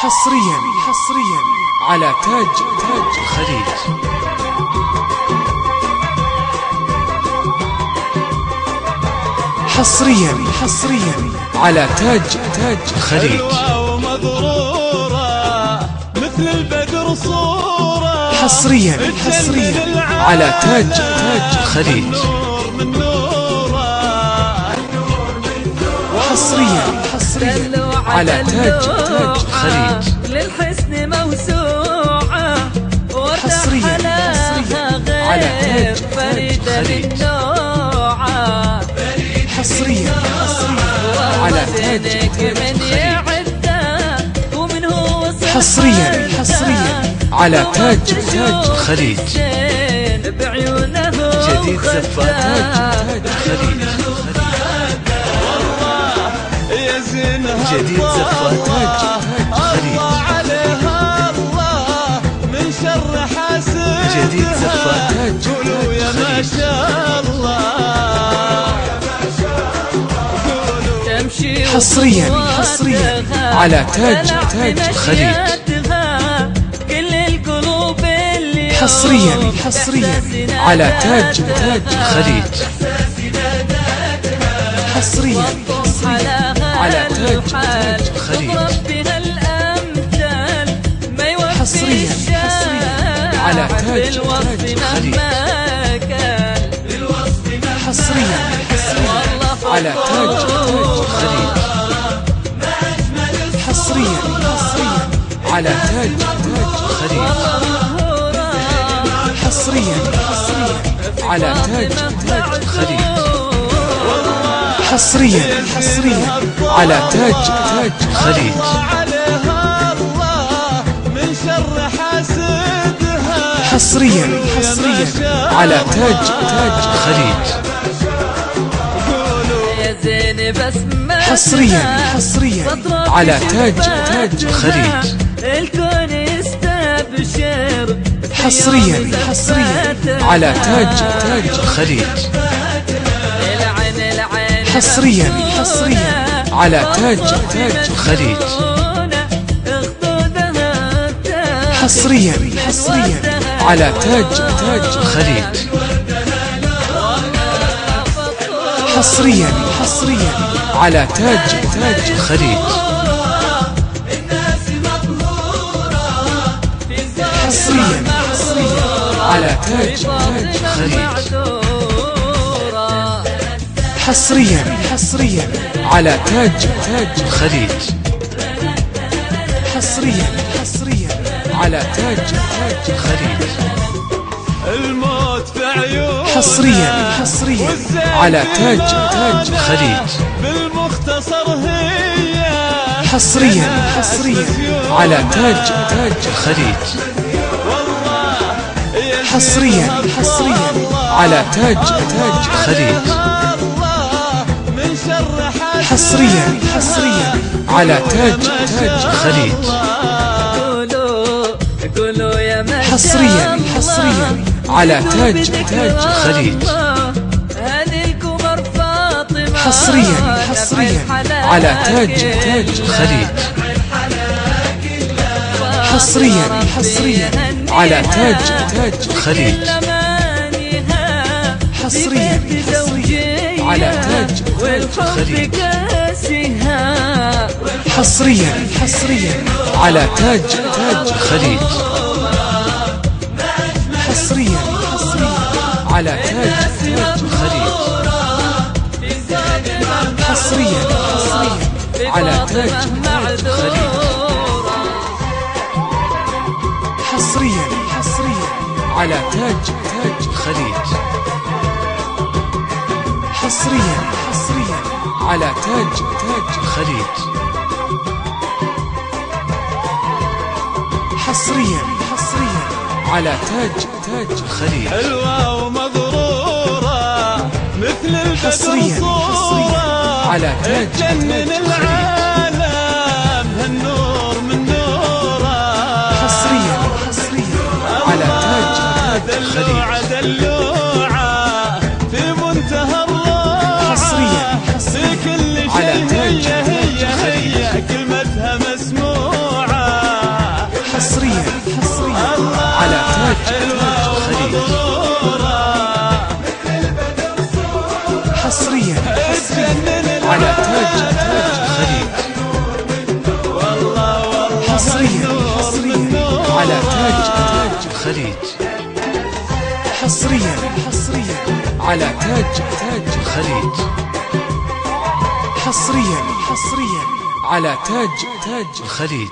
حصريا على تاج خليج. حصريا على تاج خليج. مثل البدر صورة. حصريا على تاج خليج. حصريا على تاج خليج. للحسن موسوعة حصريا على تاج خليج. حصريا على تاج خليج. حصريا على تاج خليج. جديد زفات خليج. جديد زفات خليج. الله من شر حاسد. جديد زفات قولوا يا ما شاء الله. حصريا على تاج خليج. حصريا على تاج خليج. حصريا على تاج خليج. حصريا على تاج خليج. حصريا على تاج خليج. حصريا على تاج خليج. حصريا على تاج خليج. حصريا على تاج خليج. حصريا على تاج خليج. حصريا على تاج خليج. الكون يستبشر. حصريا على تاج خليج. حصريا على تاج خليج. حصريا على تاج خليج. حصريا على تاج خليج. حصريا على تاج خليج. حصريا على تاج خليج. حصريا على تاج خليج. الموت في عيون. حصريا على تاج خليج. بالمختصر هي. حصريا على تاج خليج. حصريا على تاج خليج. حصريا على تاج خليج. حصريا على تاج خليج. حصريا على تاج خليج. حصريا على تاج خليج. حصريا على تاج خليج. حصريا على تاج خليج. حصريا على تاج خليج. حصريا على تاج خليج. حصريا على تاج خليج. حصريا على تاج خليج. حصريا على تاج خليج. حلوة ومغرورة مثل البدر صورة. على تاج تجنن العالم هالنور من نوره. حصريا على تاج خليج. دلوعة في منتهى الروعة. حصريا في كل على شيء تاج هي كلمتها مسموعة. الخليج. حصريا على تاج الخليج. حصريا على تاج الخليج.